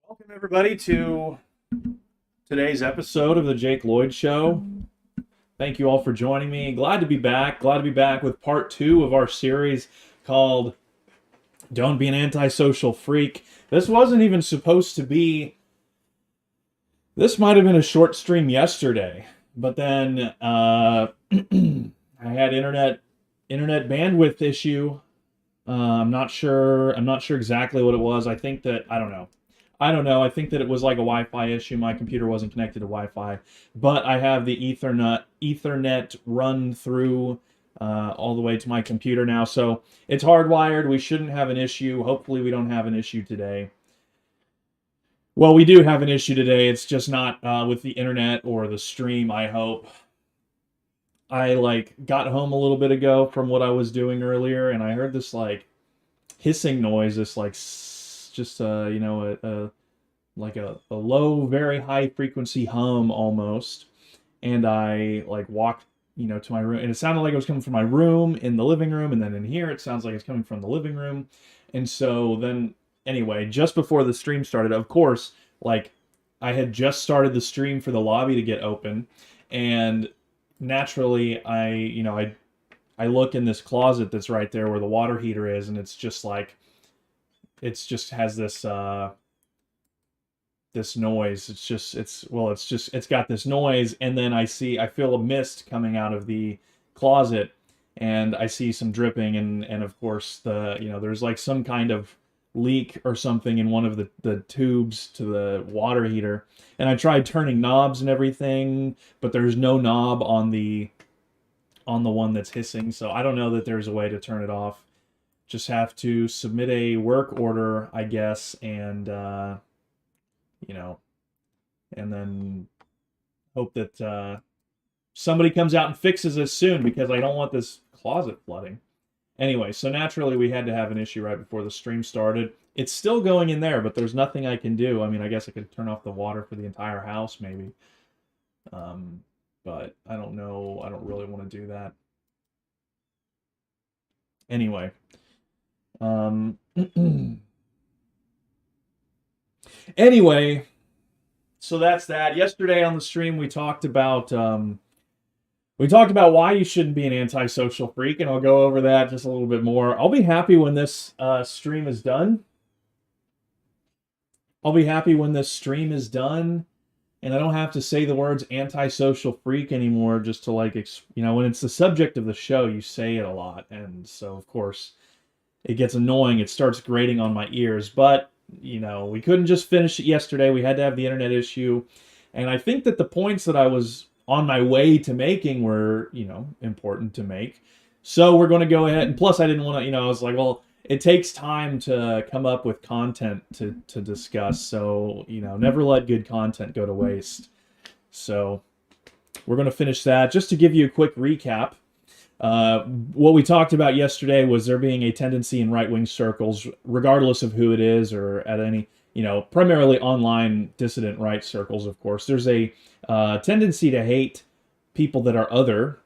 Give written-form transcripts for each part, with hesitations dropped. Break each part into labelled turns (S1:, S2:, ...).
S1: Welcome, everybody, to today's episode of the Jake Lloyd Show. Thank you all for joining me. Glad to be back. Glad to be back with part 2 of our series called Don't Be an Antisocial Freak. This wasn't even supposed to be... This might have been a short stream yesterday, but then I had internet bandwidth issue. I'm not sure exactly what it was. I think that I don't know. I think that it was like a Wi-Fi issue. My computer wasn't connected to Wi-Fi, but I have the Ethernet run through all the way to my computer now, so it's hardwired. We shouldn't have an issue. Hopefully, we don't have an issue today. Well, we do have an issue today. It's just not with the internet or the stream, I hope. I got home a little bit ago from what I was doing earlier, and I heard this hissing noise, this just like a low, very high frequency hum almost. And I walked to my room, and it sounded like it was coming from my room in the living room, and then in here it sounds like it's coming from the living room. And so then anyway, just before the stream started, of course, I had just started the stream for the lobby to get open, and naturally I look in this closet that's right there where the water heater is, and it's just has this this noise. It's got this noise, and then I feel a mist coming out of the closet, and I see some dripping, and of course there's some kind of leak or something in one of the tubes to the water heater. And I tried turning knobs and everything, but there's no knob on the one that's hissing, so I don't know that there's a way to turn it off. Just have to submit a work order, I guess, and and then hope that somebody comes out and fixes this soon, because I don't want this closet flooding. Anyway, so naturally we had to have an issue right before the stream started. It's still going in there, but there's nothing I can do. I mean, I guess I could turn off the water for the entire house, maybe. But I don't know. I don't really want to do that. Anyway. Anyway, so that's that. Yesterday on the stream we talked about why you shouldn't be an antisocial freak, and I'll go over that just a little bit more. I'll be happy when this stream is done. I'll be happy when this stream is done, and I don't have to say the words antisocial freak anymore, just to when it's the subject of the show, you say it a lot, and so of course it gets annoying. It starts grating on my ears, but we couldn't just finish it yesterday. We had to have the internet issue, and I think that the points that I was on my way to making were, important to make. So we're going to go ahead, and plus I didn't want to, I was like, well, it takes time to come up with content to discuss. So, never let good content go to waste. So we're going to finish that. Just to give you a quick recap, what we talked about yesterday was there being a tendency in right-wing circles, regardless of who it is, or at any, primarily online dissident right circles, of course. There's a tendency to hate people that are other.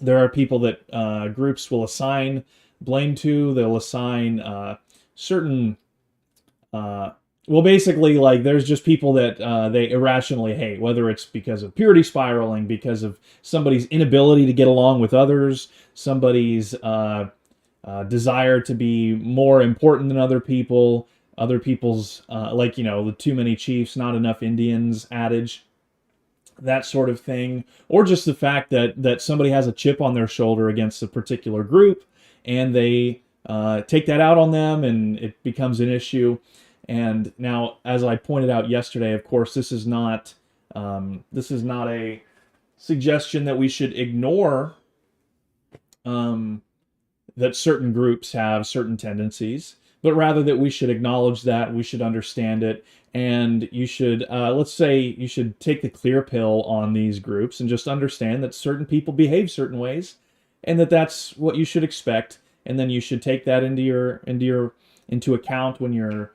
S1: There are people that groups will assign blame to. They'll assign certain... well, basically, there's just people that they irrationally hate, whether it's because of purity spiraling, because of somebody's inability to get along with others, somebody's desire to be more important than other people's, the too many chiefs, not enough Indians adage, that sort of thing, or just the fact that somebody has a chip on their shoulder against a particular group, and they take that out on them, and it becomes an issue. And now, as I pointed out yesterday, of course, this is not a suggestion that we should ignore that certain groups have certain tendencies, but rather that we should acknowledge that, we should understand it, and you should, let's say, you should take the clear pill on these groups and just understand that certain people behave certain ways, and that's what you should expect, and then you should take that into account when you're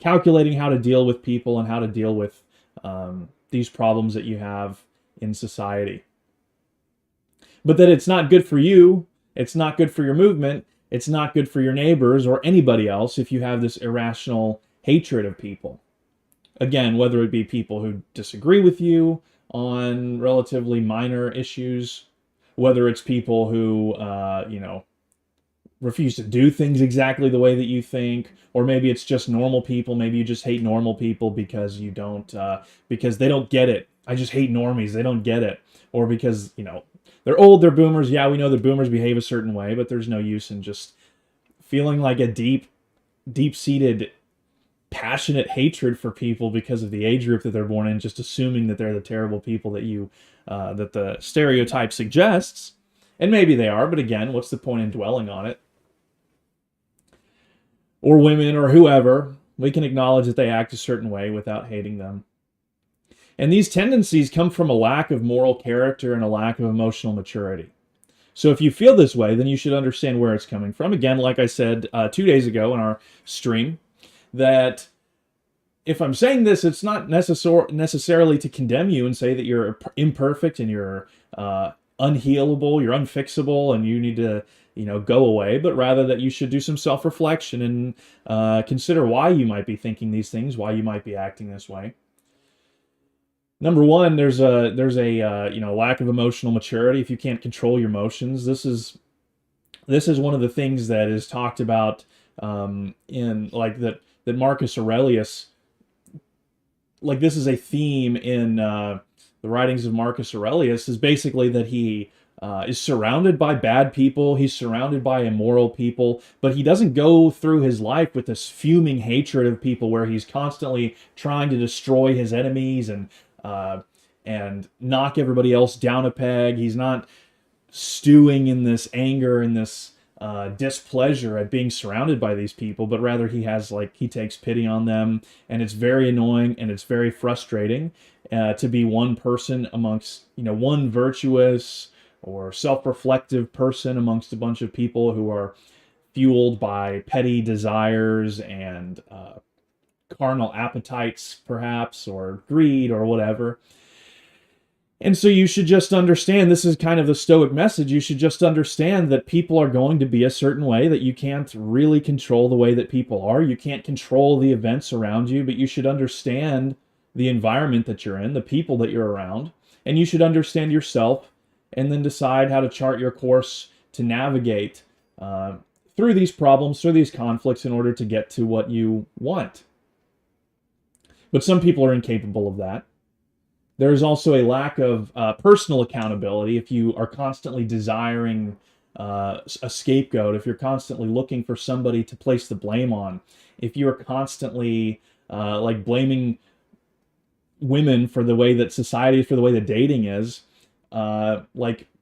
S1: calculating how to deal with people and how to deal with these problems that you have in society. But that it's not good for you, it's not good for your movement, It's not good for your neighbors or anybody else if you have this irrational hatred of people. Again, whether it be people who disagree with you on relatively minor issues, whether it's people who, refuse to do things exactly the way that you think, or maybe it's just normal people. Maybe you just hate normal people because you don't, because they don't get it. I just hate normies. They don't get it. Or because, they're old, they're boomers. Yeah, we know that boomers behave a certain way, but there's no use in just feeling like a deep-seated passionate hatred for people because of the age group that they're born in, just assuming that they're the terrible people that the stereotype suggests. And maybe they are, but again, what's the point in dwelling on it? Or women or whoever, we can acknowledge that they act a certain way without hating them. And these tendencies come from a lack of moral character and a lack of emotional maturity. So if you feel this way, then you should understand where it's coming from. Again, like I said 2 days ago in our stream, that if I'm saying this, it's not necessarily to condemn you and say that you're imperfect and you're unhealable, you're unfixable, and you need to, go away, but rather that you should do some self-reflection and consider why you might be thinking these things, why you might be acting this way. Number one, there's a lack of emotional maturity. If you can't control your emotions, this is one of the things that is talked about in like that Marcus Aurelius. Like this is a theme in the writings of Marcus Aurelius, is basically that he is surrounded by bad people, he's surrounded by immoral people, but he doesn't go through his life with this fuming hatred of people where he's constantly trying to destroy his enemies and knock everybody else down a peg. He's not stewing in this anger and this displeasure at being surrounded by these people, but rather he takes pity on them, and it's very annoying and it's very frustrating to be one person amongst, one virtuous or self-reflective person amongst a bunch of people who are fueled by petty desires and carnal appetites, perhaps, or greed or whatever. And so you should just understand, this is kind of the Stoic message, you should just understand that people are going to be a certain way, that you can't really control the way that people are. You can't control the events around you, but you should understand the environment that you're in, the people that you're around, and you should understand yourself and then decide how to chart your course to navigate through these problems, through these conflicts in order to get to what you want. But some people are incapable of that. There's also a lack of personal accountability. If you are constantly desiring a scapegoat, if you're constantly looking for somebody to place the blame on, if you're constantly blaming women for the way that society, for the way that dating is,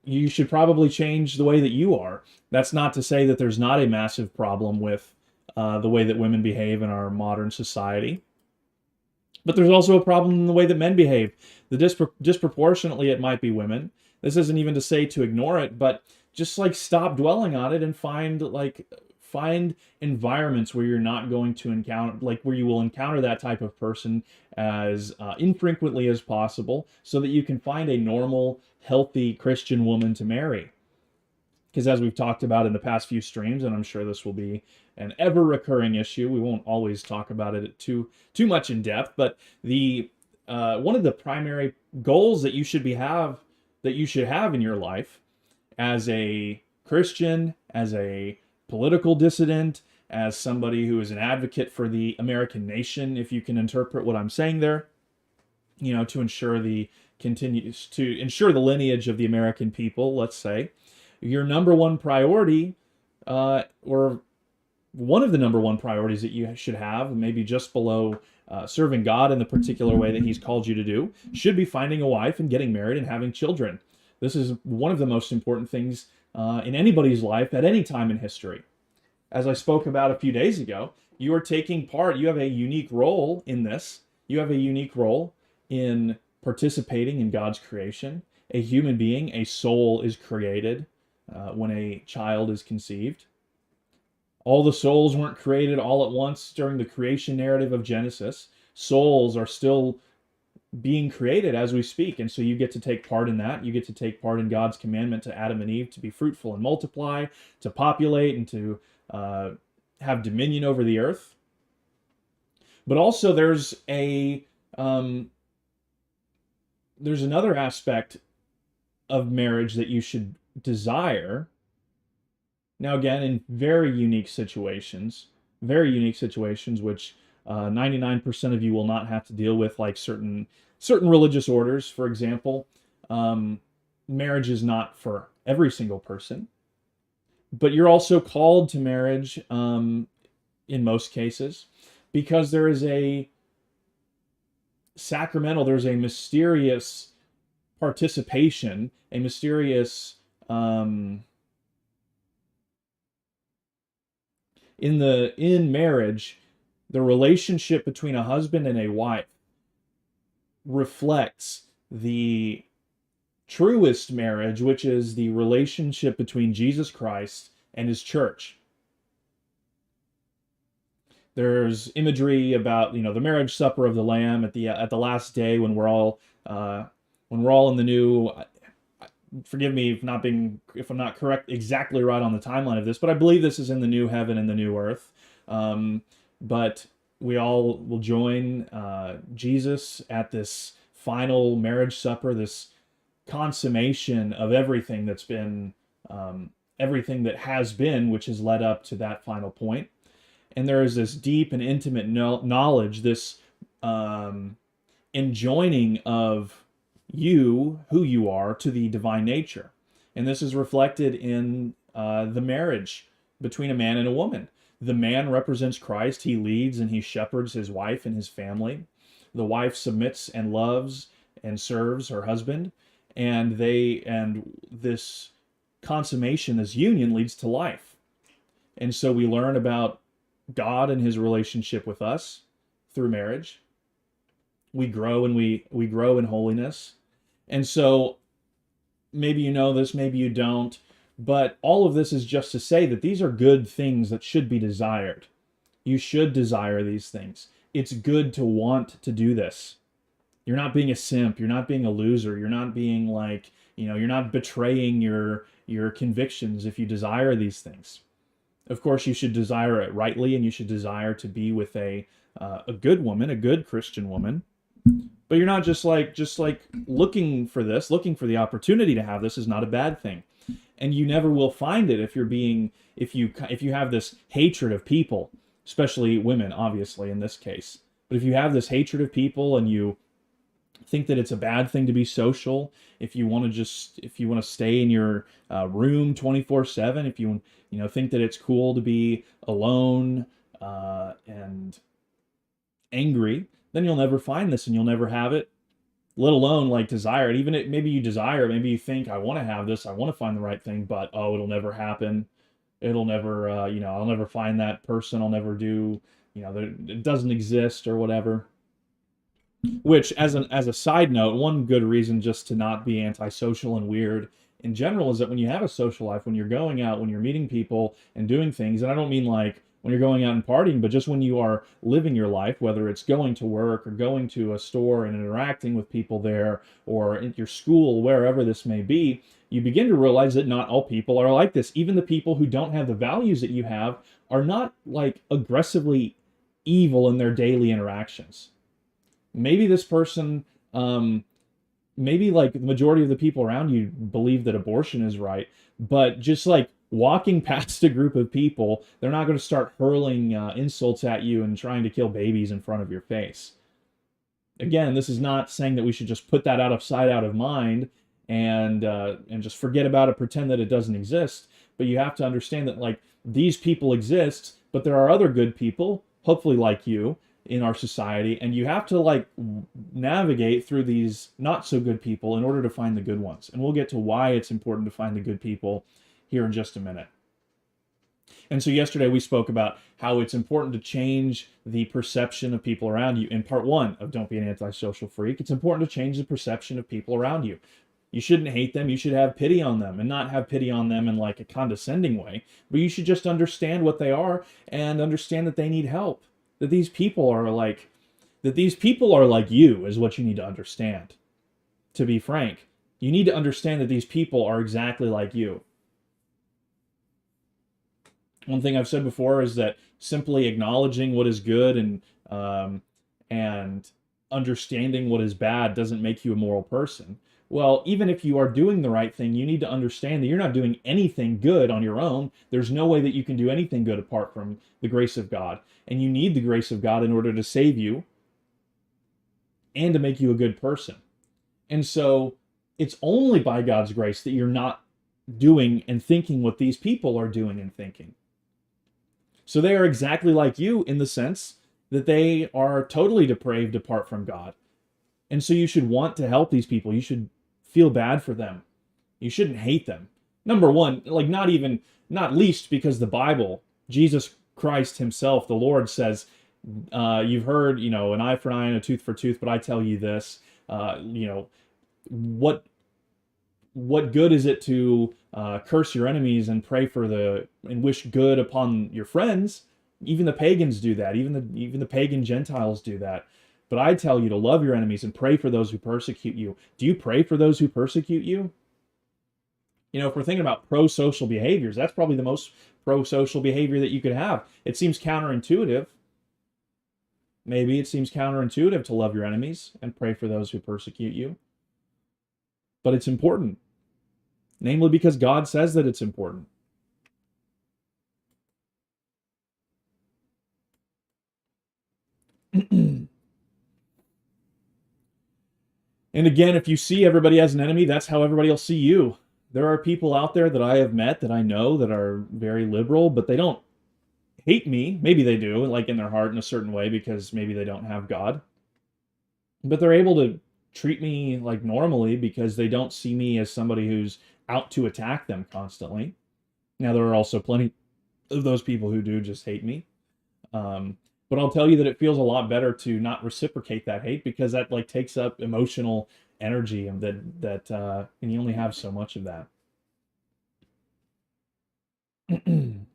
S1: you should probably change the way that you are. That's not to say that there's not a massive problem with the way that women behave in our modern society. But there's also a problem in the way that men behave. Disproportionately, it might be women. This isn't even to say to ignore it, but just stop dwelling on it and find environments where you're not going to encounter, where you will encounter that type of person as infrequently as possible, so that you can find a normal, healthy Christian woman to marry. Because as we've talked about in the past few streams, and I'm sure this will be an ever-recurring issue, we won't always talk about it too much in depth, but the one of the primary goals that you should have in your life as a Christian, as a political dissident, as somebody who is an advocate for the American nation, if you can interpret what I'm saying there, to ensure the lineage of the American people, let's say, your number one priority, or one of the number one priorities that you should have, maybe just below serving God in the particular way that He's called you to do, should be finding a wife and getting married and having children. This is one of the most important things in anybody's life at any time in history. As I spoke about a few days ago, you are taking part, you have a unique role in this. You have a unique role in participating in God's creation. A human being, a soul is created when a child is conceived. All the souls weren't created all at once during the creation narrative of Genesis. Souls are still being created as we speak. And so you get to take part in that. You get to take part in God's commandment to Adam and Eve to be fruitful and multiply, to populate, and to have dominion over the earth. But also there's another aspect of marriage that you should desire. Now, again, in very unique situations, which 99% of you will not have to deal with, like certain religious orders, for example. Marriage is not for every single person, but you're also called to marriage in most cases, because there is a sacramental, there's a mysterious participation, a mysterious in marriage, the relationship between a husband and a wife reflects the truest marriage, which is the relationship between Jesus Christ and his church. There's imagery about, the marriage supper of the Lamb at the last day, when we're all in the new. Forgive me if I'm not correct exactly right on the timeline of this, but I believe this is in the new heaven and the new earth. But we all will join Jesus at this final marriage supper, this consummation of everything that's been, everything that has been, which has led up to that final point. And there is this deep and intimate knowledge, this enjoining of who you are to the divine nature. And this is reflected in the marriage between a man and a woman. The man represents Christ. He leads and he shepherds his wife and his family. The wife submits and loves and serves her husband. And this consummation, this union, leads to life. And so we learn about God and his relationship with us through marriage. We grow and we grow in holiness. And so maybe you know this, maybe you don't, but all of this is just to say that these are good things that should be desired. You should desire these things. It's good to want to do this. You're not being a simp, you're not being a loser, you're not being like, you're not betraying your convictions if you desire these things. Of course, you should desire it rightly, and you should desire to be with a good woman, a good Christian woman. But you're not just like looking for this, looking for the opportunity to have this is not a bad thing. And you never will find it if you have this hatred of people, especially women, obviously, in this case. But if you have this hatred of people and you think that it's a bad thing to be social, if you want to stay in your room 24/7, if you think that it's cool to be alone and angry, then you'll never find this and you'll never have it, let alone like desire it. Even maybe you desire, maybe you think, I want to have this, I want to find the right thing, but it'll never happen. It'll never, I'll never find that person. I'll never do, it doesn't exist or whatever. Which, as a side note, one good reason just to not be antisocial and weird in general is that when you have a social life, when you're going out, when you're meeting people and doing things, and I don't mean like when you're going out and partying, but just when you are living your life, whether it's going to work or going to a store and interacting with people there, or in your school, wherever this may be, you begin to realize that not all people are like this. Even the people who don't have the values that you have are not like aggressively evil in their daily interactions. Maybe this person, maybe like the majority of the people around you believe that abortion is right, but just like walking past a group of people, they're not going to start hurling insults at you and trying to kill babies in front of your face. Again, this is not saying that we should just put that out of sight, out of mind, and just forget about it, pretend that it doesn't exist. But you have to understand that like these people exist, but there are other good people, hopefully like you, in our society, and you have to like navigate through these not so good people in order to find the good ones. And we'll get to why it's important to find the good people here in just a minute. And so yesterday we spoke about how it's important to change the perception of people around you. In part one of Don't Be an Antisocial Freak, it's important to change the perception of people around you. You shouldn't hate them, you should have pity on them, and not have pity on them in like a condescending way, but you should just understand what they are and understand that they need help. That these people are like, that these people are like you is what you need to understand. To be frank, you need to understand that these people are exactly like you. One thing I've said before is that simply acknowledging what is good and understanding what is bad doesn't make you a moral person. Well, even if you are doing the right thing, you need to understand that you're not doing anything good on your own. There's no way that you can do anything good apart from the grace of God. And you need the grace of God in order to save you and to make you a good person. And so it's only by God's grace that you're not doing and thinking what these people are doing and thinking. So they are exactly like you in the sense that they are totally depraved apart from God. And so you should want to help these people. You should feel bad for them. You shouldn't hate them. Number one, like not least because the Bible, Jesus Christ himself, the Lord says, you've heard, an eye for an eye and a tooth for a tooth, but I tell you this, what good is it to curse your enemies and pray and wish good upon your friends? Even the pagans do that. Even the pagan Gentiles do that. But I tell you to love your enemies and pray for those who persecute you. Do you pray for those who persecute you? If we're thinking about pro-social behaviors, that's probably the most pro-social behavior that you could have. It seems counterintuitive. Maybe it seems counterintuitive to love your enemies and pray for those who persecute you. But it's important. Namely because God says that it's important. And again, if you see everybody as an enemy, that's how everybody will see you. There are people out there that I have met that I know that are very liberal, but they don't hate me. Maybe they do, like in their heart in a certain way, because maybe they don't have God. But they're able to treat me like normally because they don't see me as somebody who's out to attack them constantly. Now, there are also plenty of those people who do just hate me. But I'll tell you that it feels a lot better to not reciprocate that hate because that takes up emotional energy and and you only have so much of that. And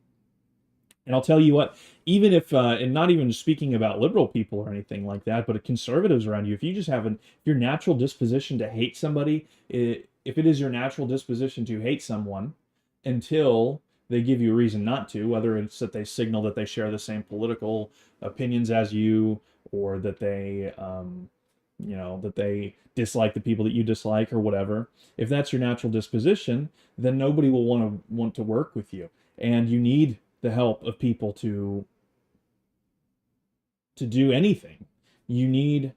S1: I'll tell you what, even if, and not even speaking about liberal people or anything like that, but conservatives around you, if you just have your natural disposition to hate somebody, if it is your natural disposition to hate someone until they give you a reason not to, whether it's that they signal that they share the same political opinions as you, or that they, that they dislike the people that you dislike or whatever. If that's your natural disposition, then nobody will want to work with you. And you need the help of people to do anything. You need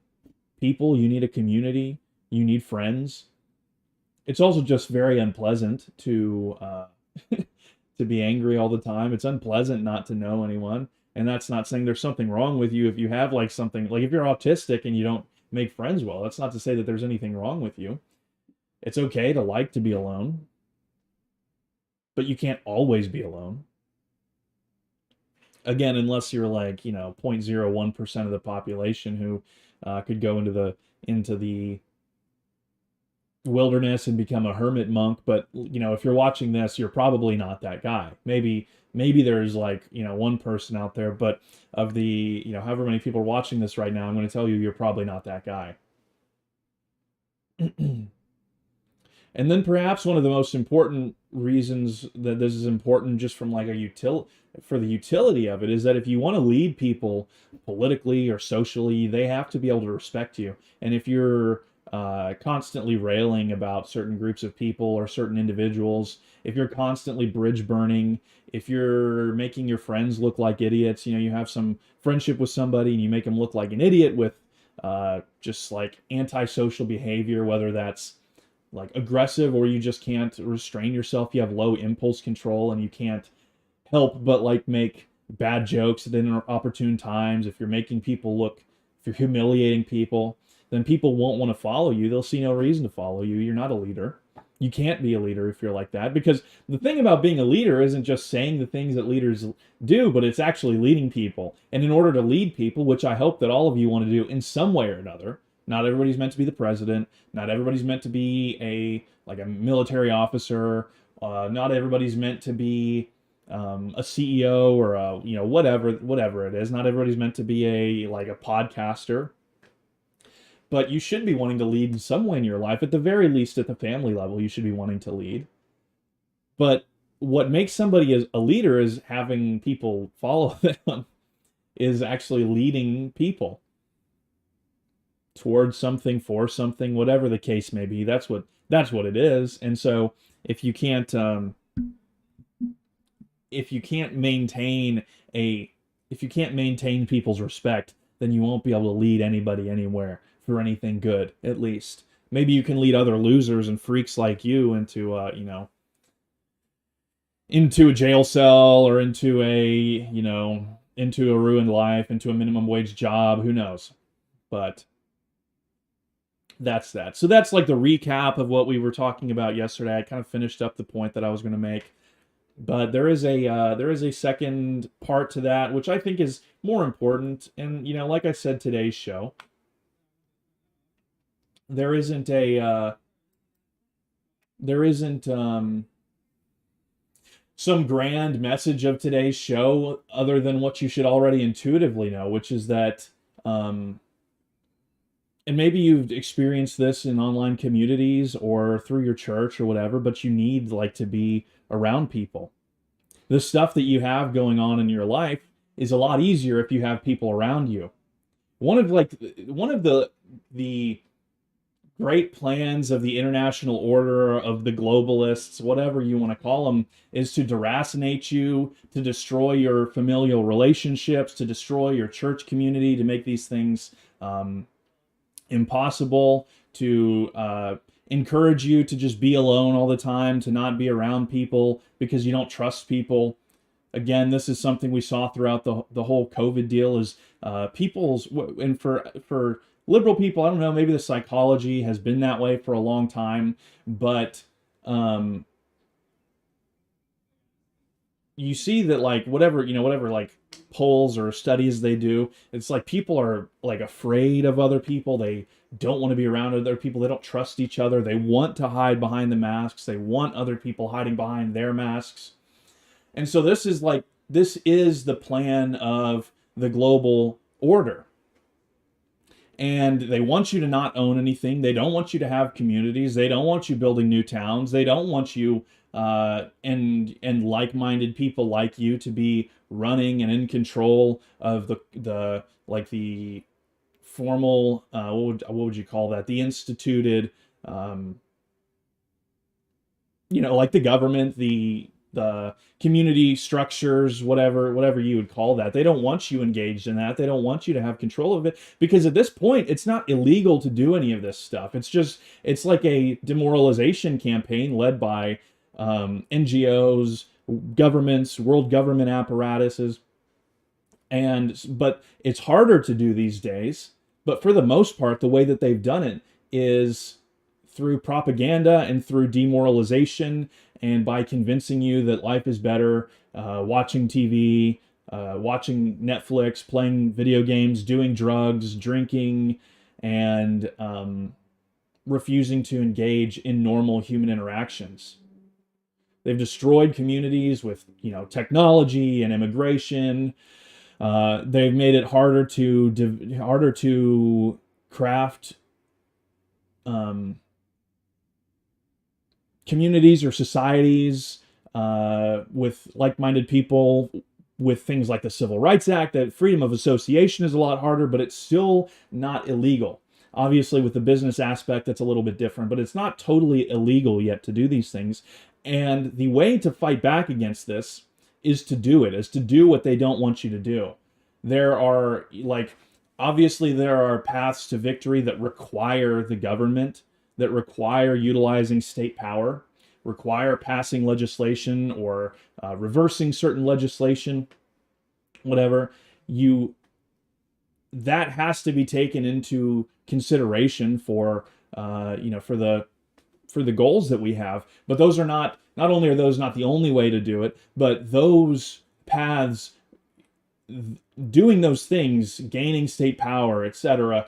S1: people, you need a community, you need friends. It's also just very unpleasant to to be angry all the time. It's unpleasant not to know anyone. And that's not saying there's something wrong with you if you have something, like if you're autistic and you don't make friends well, that's not to say that there's anything wrong with you. It's okay to like to be alone, but you can't always be alone. Again, unless you're 0.01% of the population who could go into the wilderness and become a hermit monk. But if you're watching this, you're probably not that guy. Maybe there's one person out there, but of the however many people are watching this right now, I'm going to tell you you're probably not that guy. And then perhaps one of the most important reasons that this is important, just from for the utility of it, is that if you want to lead people politically or socially, they have to be able to respect you. And if you're constantly railing about certain groups of people or certain individuals, if you're constantly bridge burning, if you're making your friends look like idiots, you have some friendship with somebody and you make them look like an idiot with just antisocial behavior, whether that's aggressive or you just can't restrain yourself, you have low impulse control and you can't help but make bad jokes at inopportune times, if you're making people look, if you're humiliating people, then people won't want to follow you. They'll see no reason to follow you. You're not a leader. You can't be a leader if you're like that, because the thing about being a leader isn't just saying the things that leaders do, but it's actually leading people. And in order to lead people, which I hope that all of you want to do in some way or another, not everybody's meant to be the president, not everybody's meant to be a military officer, not everybody's meant to be a CEO or whatever it is. Not everybody's meant to be a podcaster. but you should be wanting to lead in some way in your life. At the very least, at the family level, you should be wanting to lead. But what makes somebody a leader is having people follow them, is actually leading people towards something, for something, whatever the case may be. That's what it is. And so if you can't maintain people's respect, then you won't be able to lead anybody anywhere for anything good, at least. Maybe you can lead other losers and freaks like you into into a jail cell, or into a ruined life, into a minimum wage job, who knows. But that's that. So that's like the recap of what we were talking about yesterday. I kind of finished up the point that I was going to make. But there is a second part to that, which I think is more important. And like I said, today's show, there isn't some grand message of today's show other than what you should already intuitively know, which is that, and maybe you've experienced this in online communities or through your church or whatever, but you need to be around people. The stuff that you have going on in your life is a lot easier if you have people around you. One of the great plans of the international order, of the globalists, whatever you want to call them, is to deracinate you, to destroy your familial relationships, to destroy your church community, to make these things impossible, to encourage you to just be alone all the time, to not be around people because you don't trust people. Again, this is something we saw throughout the whole COVID deal, is people's, and for liberal people, I don't know, maybe the psychology has been that way for a long time, but you see that whatever polls or studies they do, it's like people are afraid of other people. They don't want to be around other people. They don't trust each other. They want to hide behind the masks. They want other people hiding behind their masks. And so this is the plan of the global order. And they want you to not own anything. They don't want you to have communities. They don't want you building new towns. They don't want you and like-minded people like you to be running and in control of the formal, what would you call that? The instituted, the government, the community structures, whatever you would call that. They don't want you engaged in that. They don't want you to have control of it, because at this point, it's not illegal to do any of this stuff. It's like a demoralization campaign led by NGOs, governments, world government apparatuses. But it's harder to do these days. But for the most part, the way that they've done it is through propaganda and through demoralization, and by convincing you that life is better, watching TV, watching Netflix, playing video games, doing drugs, drinking, and refusing to engage in normal human interactions. They've destroyed communities with technology and immigration. They've made it harder to craft communities or societies with like-minded people, with things like the Civil Rights Act. That freedom of association is a lot harder, but it's still not illegal. Obviously, with the business aspect, that's a little bit different, but it's not totally illegal yet to do these things. And the way to fight back against this is to do what they don't want you to do. There are, obviously there are paths to victory that require the government, that require utilizing state power, require passing legislation or reversing certain legislation, whatever. That has to be taken into consideration for the goals that we have. But those are not only are those not the only way to do it, but those paths, doing those things, gaining state power, etc.,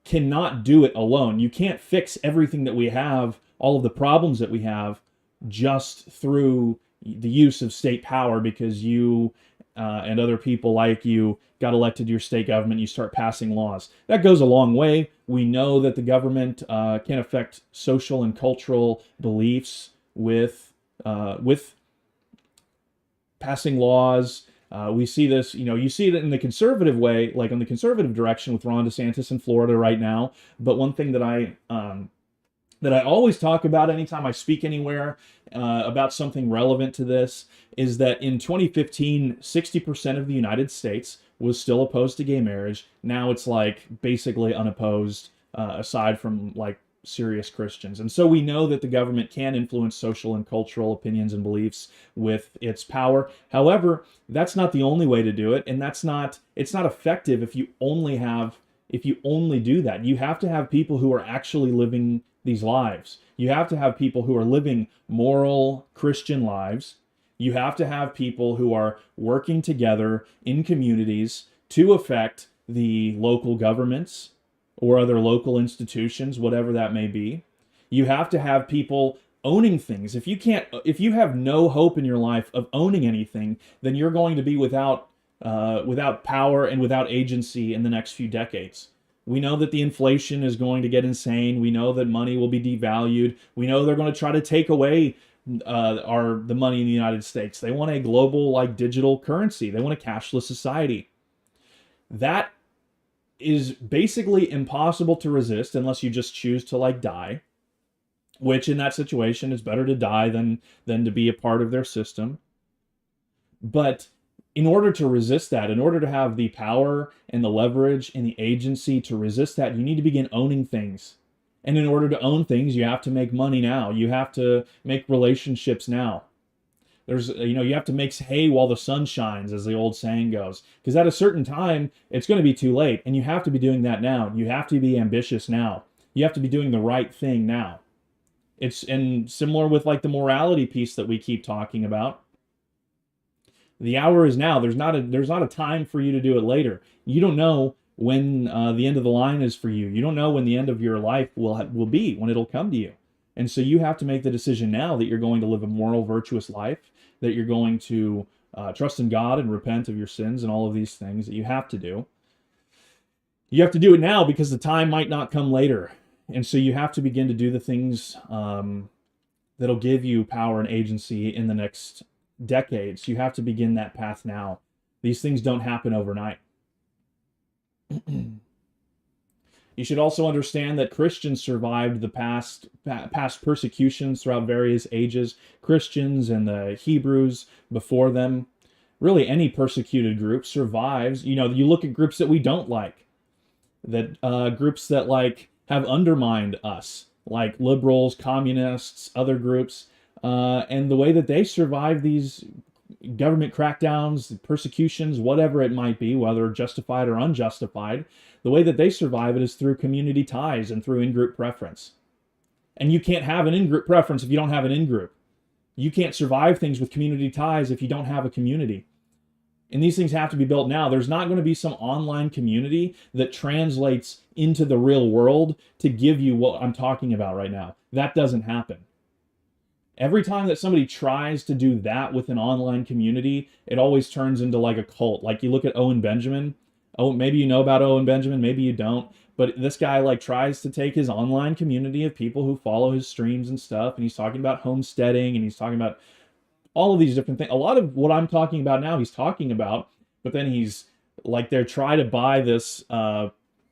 S1: cannot do it alone. You can't fix everything that we have, all of the problems that we have, just through the use of state power, because you and other people like you got elected to your state government, you start passing laws. That goes a long way. We know that the government can affect social and cultural beliefs with passing laws. We see this, you see it in the conservative way, like in the conservative direction with Ron DeSantis in Florida right now. But one thing that I always talk about anytime I speak anywhere about something relevant to this is that in 2015, 60% of the United States was still opposed to gay marriage. Now it's like basically unopposed, aside from like serious Christians. And so we know that the government can influence social and cultural opinions and beliefs with its power. However, that's not the only way to do it, and it's not effective if you only do that. You have to have people who are actually living these lives. You have to have people who are living moral Christian lives. You have to have people who are working together in communities to affect the local governments or other local institutions, whatever that may be. You have to have people owning things. If you have no hope in your life of owning anything, then you're going to be without power and without agency in the next few decades. We know that the inflation is going to get insane. We know that money will be devalued. We know they're going to try to take away the money in the United States. They want a global, like, digital currency. They want a cashless society. That is basically impossible to resist unless you just choose to, like, die. Which in that situation is better to die than to be a part of their system. But in order to resist that, in order to have the power and the leverage and the agency to resist that, you need to begin owning things. And in order to own things, you have to make money now. You have to make relationships now. You have to make hay while the sun shines, as the old saying goes. Because at a certain time, it's going to be too late. And you have to be doing that now. You have to be ambitious now. You have to be doing the right thing now. And similar with like the morality piece that we keep talking about. The hour is now. There's not a time for you to do it later. You don't know when the end of the line is for you. You don't know when the end of your life will be, when it'll come to you. And so you have to make the decision now that you're going to live a moral, virtuous life, that you're going to trust in God and repent of your sins and all of these things that you have to do. You have to do it now because the time might not come later. And so you have to begin to do the things that'll give you power and agency in the next decades. You have to begin that path now. These things don't happen overnight. You should also understand that Christians survived the past persecutions throughout various ages. Christians and the Hebrews before them, really any persecuted group survives. You look at groups that we don't like, that groups that like have undermined us, like liberals, communists, other groups, and the way that they survive these government crackdowns, persecutions, whatever it might be, whether justified or unjustified, the way that they survive it is through community ties and through in-group preference. And you can't have an in-group preference if you don't have an in-group. You can't survive things with community ties if you don't have a community. And these things have to be built now. There's not going to be some online community that translates into the real world to give you what I'm talking about right now. That doesn't happen. Every time that somebody tries to do that with an online community, it always turns into like a cult. Like you look at Owen Benjamin. Oh, maybe you know about Owen Benjamin, maybe you don't. But this guy like tries to take his online community of people who follow his streams and stuff, and he's talking about homesteading, and he's talking about all of these different things. A lot of what I'm talking about now, he's talking about, but then he's like, they're trying to buy this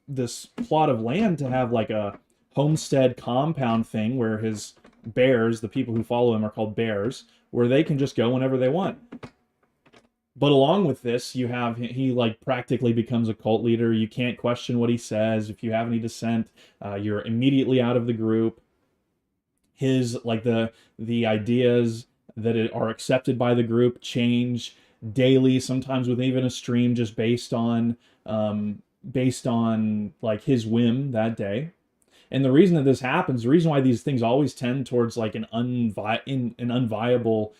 S1: this plot of land to have like a homestead compound thing where his bears, the people who follow him are called bears, where they can just go whenever they want. But along with this, you have, he like practically becomes a cult leader. You can't question what he says. If you have any dissent, you're immediately out of the group. His, like the ideas that are accepted by the group change daily, sometimes with even a stream just based on like his whim that day. And the reason that this happens, the reason why these things always tend towards like an unviable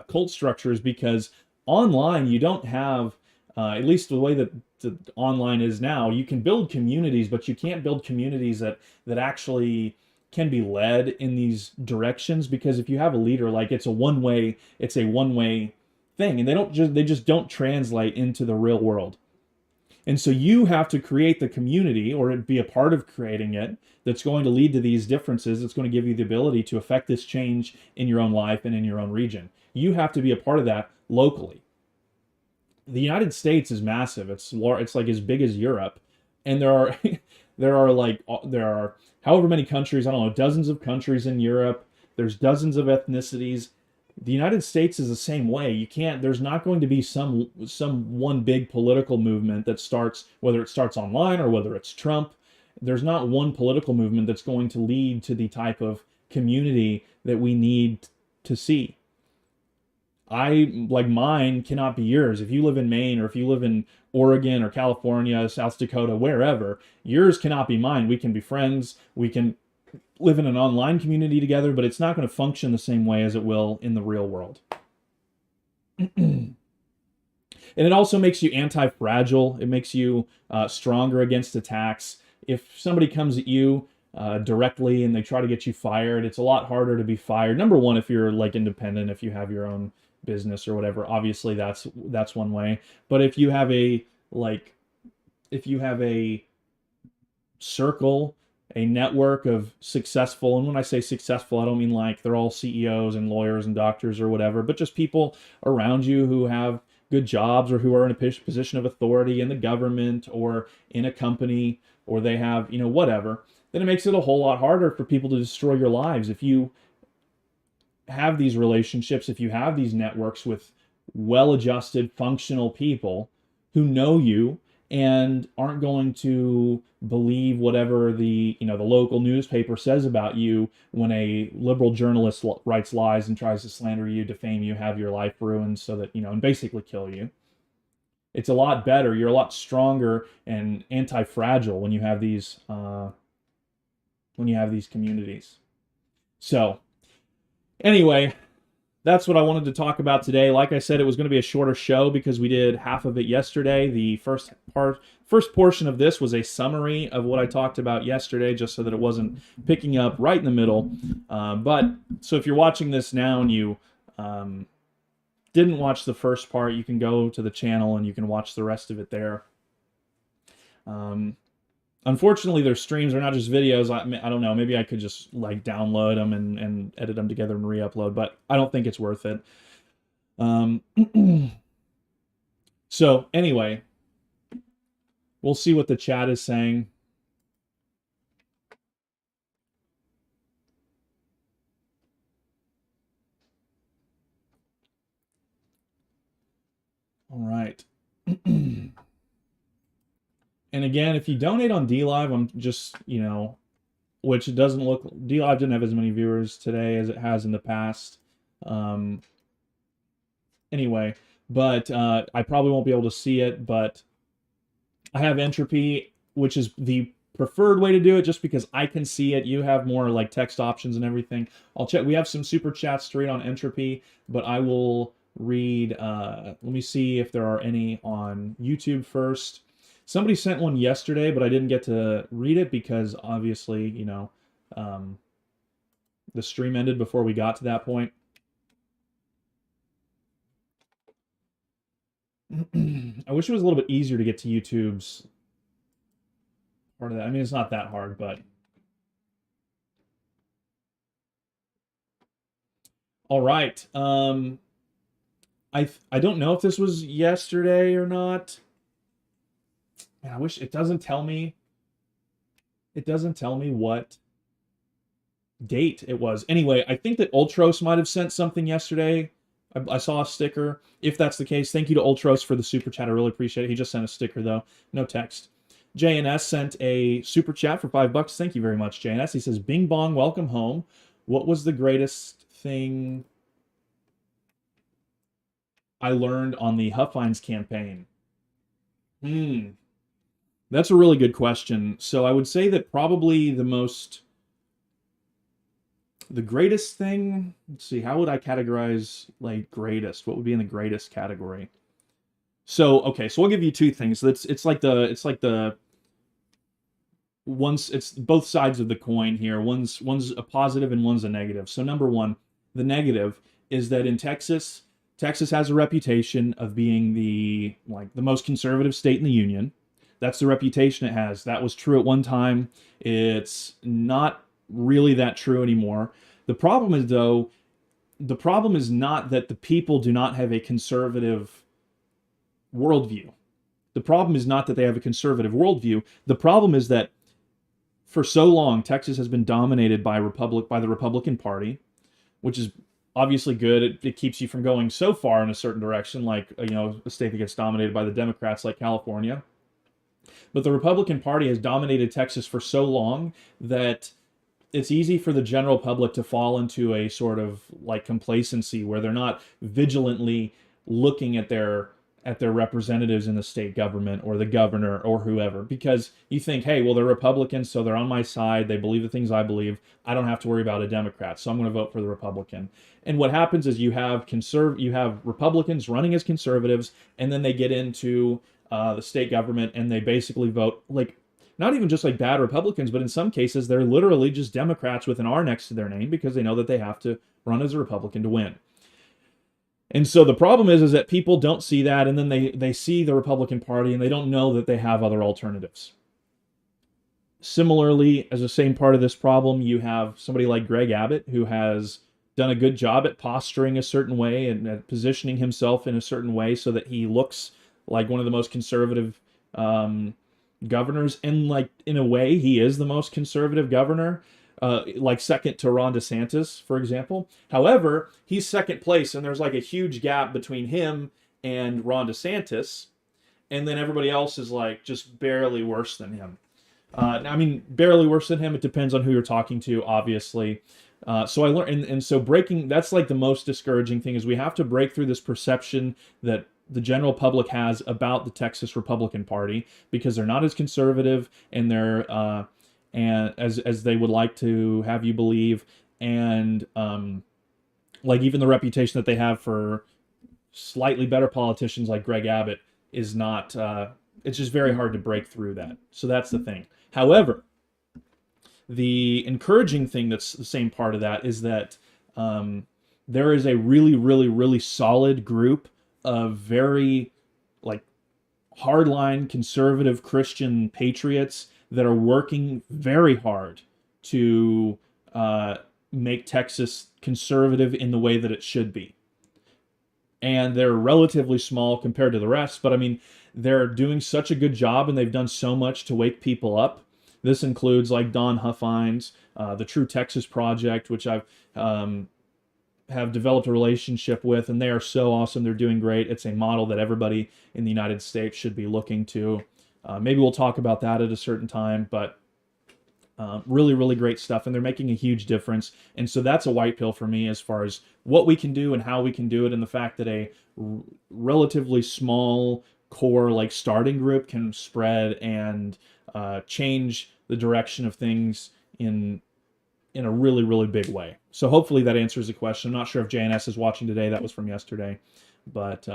S1: cult structure is because online you don't have, at least the way that the online is now, you can build communities, but you can't build communities that actually can be led in these directions, because if you have a leader, like it's a one-way thing, and they just don't translate into the real world. And so you have to create the community, or be a part of creating it, that's going to lead to these differences. It's going to give you the ability to affect this change in your own life and in your own region. You have to be a part of that locally. The United States is massive. It's like as big as Europe, and there are there are however many countries, I don't know, dozens of countries in Europe. There's dozens of ethnicities. The United States is the same way. You can't, there's not going to be some one big political movement that starts, whether it starts online or whether it's Trump. There's not one political movement that's going to lead to the type of community that we need to see. Mine cannot be yours. If you live in Maine, or if you live in Oregon or California, South Dakota, wherever, yours cannot be mine. We can be friends. We can live in an online community together, but it's not going to function the same way as it will in the real world. And it also makes you anti-fragile. It makes you stronger against attacks. If somebody comes at you directly and they try to get you fired, it's a lot harder to be fired. Number one, if you're like independent, if you have your own business or whatever, obviously that's one way. But if you have a circle, a network of successful, and when I say successful, I don't mean like they're all CEOs and lawyers and doctors or whatever, but just people around you who have good jobs, or who are in a position of authority in the government or in a company, or they have, whatever, then it makes it a whole lot harder for people to destroy your lives. If you have these relationships, if you have these networks with well-adjusted, functional people who know you and aren't going to believe whatever the local newspaper says about you when a liberal journalist writes lies and tries to slander you, defame you, have your life ruined, so that, and basically kill you. It's a lot better. You're a lot stronger and anti-fragile when you have these communities. So anyway, that's what I wanted to talk about today. Like I said, it was going to be a shorter show because we did half of it yesterday. The first portion of this was a summary of what I talked about yesterday, just so that it wasn't picking up right in the middle. So if you're watching this now and you didn't watch the first part, you can go to the channel and you can watch the rest of it there. Unfortunately, their streams are not just videos. I don't know. Maybe I could just download them and edit them together and re-upload, but I don't think it's worth it. So anyway, we'll see what the chat is saying. All right. And again, if you donate on DLive, I'm just, which it doesn't look, DLive didn't have as many viewers today as it has in the past. Anyway, but I probably won't be able to see it, but I have Entropy, which is the preferred way to do it, just because I can see it. You have more like text options and everything. I'll check. We have some super chats to read on Entropy, but I will read, let me see if there are any on YouTube first. Somebody sent one yesterday, but I didn't get to read it because obviously, the stream ended before we got to that point. I wish it was a little bit easier to get to YouTube's part of that. I mean, it's not that hard, but... All right. I don't know if this was yesterday or not. Man, I wish it doesn't tell me. It doesn't tell me what date it was. Anyway, I think that Ultros might have sent something yesterday. I saw a sticker. If that's the case, thank you to Ultros for the super chat. I really appreciate it. He just sent a sticker though, no text. JNS sent a super chat for $5. Thank you very much, JNS. He says, "Bing bong, welcome home. What was the greatest thing I learned on the Huffines campaign?" That's a really good question. So I would say that probably the greatest thing, let's see, how would I categorize greatest? What would be in the greatest category? So, okay, so I'll give you two things. It's both sides of the coin here. One's a positive and one's a negative. So number one, the negative is that in Texas, Texas has a reputation of being the most conservative state in the union. That's the reputation it has. That was true at one time. It's not really that true anymore. The problem is, though, the problem is not that the people do not have a conservative worldview. The problem is not that they have a conservative worldview. The problem is that for so long, Texas has been dominated by the Republican Party, which is obviously good. It keeps you from going so far in a certain direction, like a state that gets dominated by the Democrats, like California. But the Republican Party has dominated Texas for so long that it's easy for the general public to fall into a sort of like complacency where they're not vigilantly looking at their representatives in the state government or the governor or whoever, because you think, hey, well, they're Republicans, so they're on my side. They believe the things I believe. I don't have to worry about a Democrat, so I'm going to vote for the Republican. And what happens is you have Republicans running as conservatives, and then they get into the state government and they basically vote like not even just like bad Republicans, but in some cases they're literally just Democrats with an R next to their name because they know that they have to run as a Republican to win. And so the problem is that people don't see that, and then they see the Republican Party and they don't know that they have other alternatives. Similarly, as the same part of this problem, you have somebody like Greg Abbott, who has done a good job at posturing a certain way and at positioning himself in a certain way so that he looks like one of the most conservative governors. And like in a way, he is the most conservative governor. Like second to Ron DeSantis, for example. However, he's second place, and there's like a huge gap between him and Ron DeSantis, and then everybody else is like just barely worse than him. I mean, barely worse than him. It depends on who you're talking to, obviously. So I learned, and so that's like the most discouraging thing is we have to break through this perception that the general public has about the Texas Republican Party because they're not as conservative and they're and as they would like to have you believe, and like even the reputation that they have for slightly better politicians like Greg Abbott is not. It's just very hard to break through that. So that's the thing. However, the encouraging thing that's the same part of that is that there is a really, really, really solid group of very like hardline conservative Christian patriots that are working very hard to make Texas conservative in the way that it should be. And they're relatively small compared to the rest, but I mean, they're doing such a good job and they've done so much to wake people up. This includes like Don Huffines, the True Texas Project, which I've have developed a relationship with, and they are so awesome. They're doing great. It's a model that everybody in the United States should be looking to. Maybe we'll talk about that at a certain time, but really, really great stuff, and they're making a huge difference. And so that's a white pill for me as far as what we can do and how we can do it, and the fact that a relatively small core like starting group can spread and change the direction of things in a really, really big way. So hopefully that answers the question. I'm not sure if JNS is watching today. That was from yesterday, but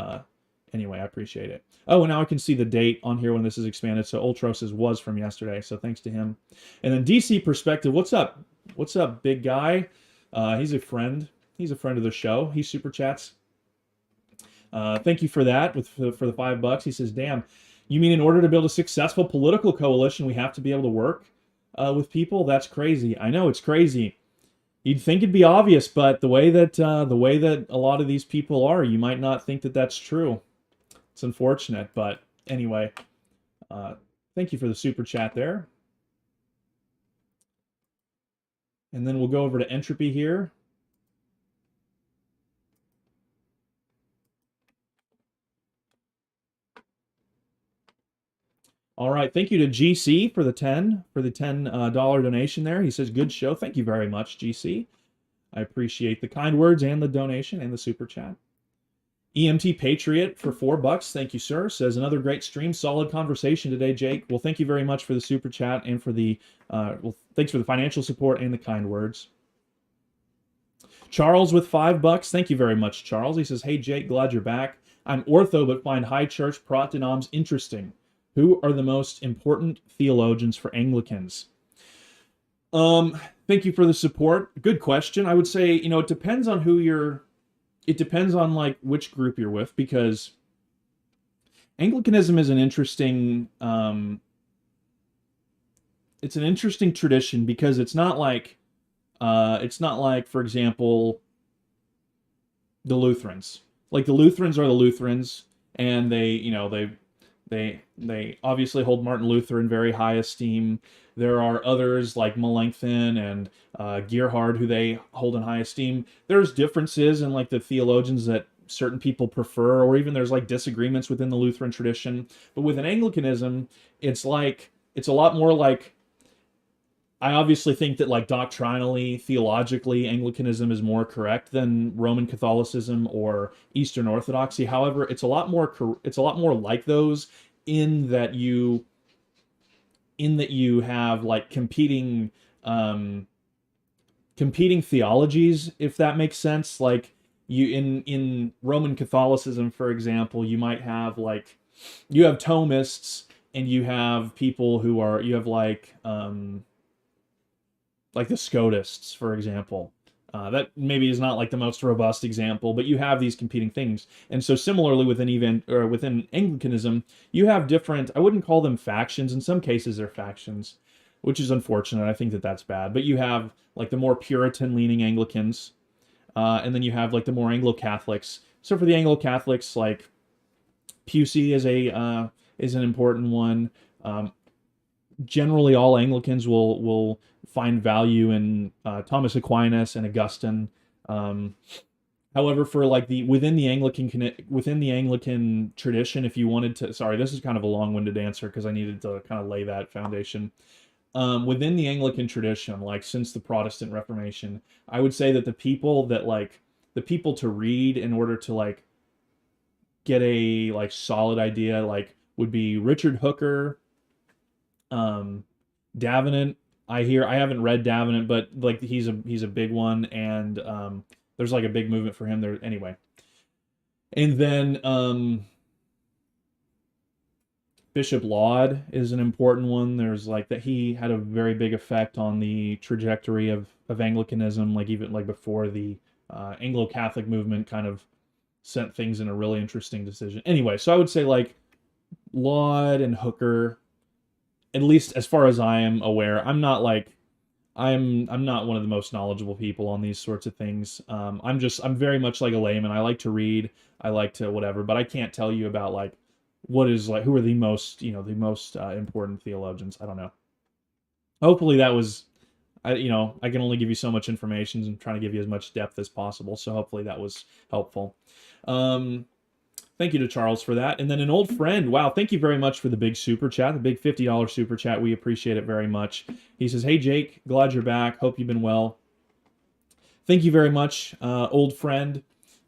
S1: anyway, I appreciate it. Oh, and now I can see the date on here when this is expanded. So Ultros's was from yesterday. So thanks to him. And then DC Perspective, what's up? What's up, big guy? He's a friend. He's a friend of the show. He super chats. Thank you for that for the $5. He says, damn, you mean in order to build a successful political coalition, we have to be able to work with people? That's crazy. I know it's crazy. You'd think it'd be obvious, but the way that a lot of these people are, you might not think that that's true. It's unfortunate, but anyway, thank you for the super chat there. And then we'll go over to Entropy here. All right, thank you to GC for the $10 donation there. He says, good show. Thank you very much, GC. I appreciate the kind words and the donation and the super chat. EMT Patriot for $4. Thank you, sir. Says, another great stream. Solid conversation today, Jake. Well, thank you very much for the super chat and for the, thanks for the financial support and the kind words. Charles with $5. Thank you very much, Charles. He says, hey, Jake, glad you're back. I'm ortho, but find high church Protestants interesting. Who are the most important theologians for Anglicans? Thank you for the support. Good question. I would say, it depends on who you're it depends on like which group you're with, because Anglicanism is an interesting it's an interesting tradition, because it's not like, for example, the Lutherans. Like the Lutherans are the Lutherans, and they obviously hold Martin Luther in very high esteem. There are others like Melanchthon and Gerhard who they hold in high esteem. There's differences in like the theologians that certain people prefer, or even there's like disagreements within the Lutheran tradition. But with an Anglicanism, it's a lot more like, I obviously think that like doctrinally, theologically, Anglicanism is more correct than Roman Catholicism or Eastern Orthodoxy. However, it's a lot more like those, in that you have like um competing theologies, if that makes sense. Like you in Roman Catholicism, for example, you might have like, you have Thomists, and you have people who are, you have like the Scotists, for example. That maybe is not like the most robust example, but you have these competing things. And so similarly within Anglicanism, you have different, I wouldn't call them factions. In some cases they're factions, which is unfortunate. I think that that's bad. But you have like the more Puritan leaning Anglicans, and then you have like the more Anglo-Catholics. So for the Anglo-Catholics, like Pusey is an important one. Generally all Anglicans will find value in Thomas Aquinas and Augustine. Um, However, for like the within the Anglican tradition, if you wanted to, sorry, this is kind of a long-winded answer because I needed to kind of lay that foundation. Within the Anglican tradition, like since the Protestant Reformation, I would say that the people to read in order to like get a like solid idea, like would be Richard Hooker, um, Davenant. I haven't read Davenant, but like he's a big one, and there's like a big movement for him there anyway. And then Bishop Laud is an important one. There's like that he had a very big effect on the trajectory of Anglicanism, like even like before the Anglo-Catholic movement kind of sent things in a really interesting decision. Anyway, so I would say like Laud and Hooker, at least as far as I am aware. I'm not one of the most knowledgeable people on these sorts of things. I'm very much like a layman. I like to read, I like to whatever, but I can't tell you about like what is like who are the most, the most important theologians. I don't know. Hopefully that was, I can only give you so much information and trying to give you as much depth as possible. So hopefully that was helpful. Um, Thank you to Charles for that. And then an old friend. Wow, thank you very much for the big super chat, the big $50 super chat. We appreciate it very much. He says, "Hey, Jake, glad you're back. Hope you've been well." Thank you very much, old friend.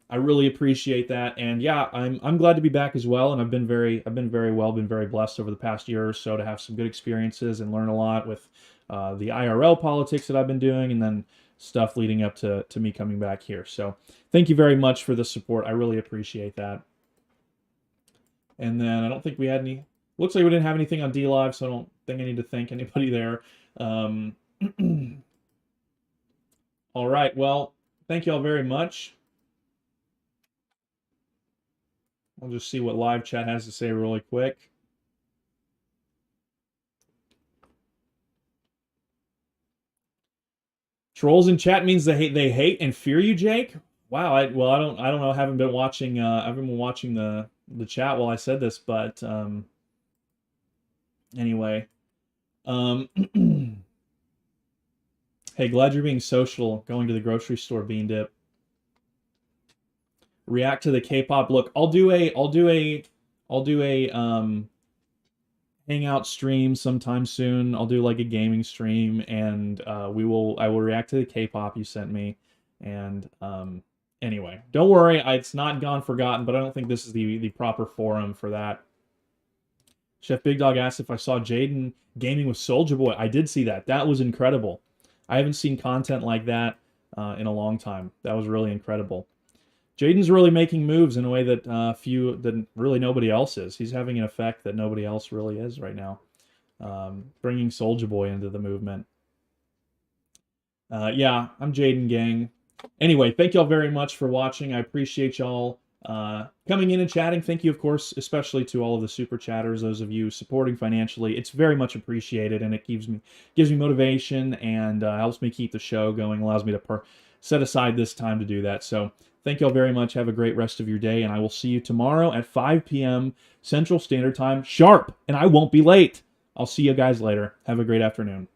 S1: I really appreciate that. And yeah, I'm glad to be back as well. And I've been very well, been very blessed over the past year or so to have some good experiences and learn a lot with the IRL politics that I've been doing, and then stuff leading up to me coming back here. So thank you very much for the support. I really appreciate that. And then I don't think we had any. Looks like we didn't have anything on D Live, so I don't think I need to thank anybody there. All right. Well, thank you all very much. I'll just see what live chat has to say really quick. Trolls in chat means they hate and fear you, Jake. Wow. I don't know. I haven't been watching. I haven't been watching the chat while I said this, but anyway. Hey, glad you're being social, going to the grocery store, Bean Dip. React to the K-pop look. I'll do a hangout stream sometime soon. I'll do like a gaming stream, and I will react to the K-pop you sent me. And anyway, don't worry, it's not gone forgotten, but I don't think this is the proper forum for that. Chef Big Dog asked if I saw Jaden gaming with Soulja Boy. I did see that. That was incredible. I haven't seen content like that in a long time. That was really incredible. Jaden's really making moves in a way that that really nobody else is. He's having an effect that nobody else really is right now. Bringing Soulja Boy into the movement. Yeah, I'm Jaden, gang. Anyway, thank y'all very much for watching. I appreciate y'all coming in and chatting. Thank you, of course, especially to all of the super chatters, those of you supporting financially. It's very much appreciated, and it gives me motivation and helps me keep the show going, allows me to set aside this time to do that. So thank y'all very much. Have a great rest of your day, and I will see you tomorrow at 5 p.m. Central Standard Time, sharp, and I won't be late. I'll see you guys later. Have a great afternoon.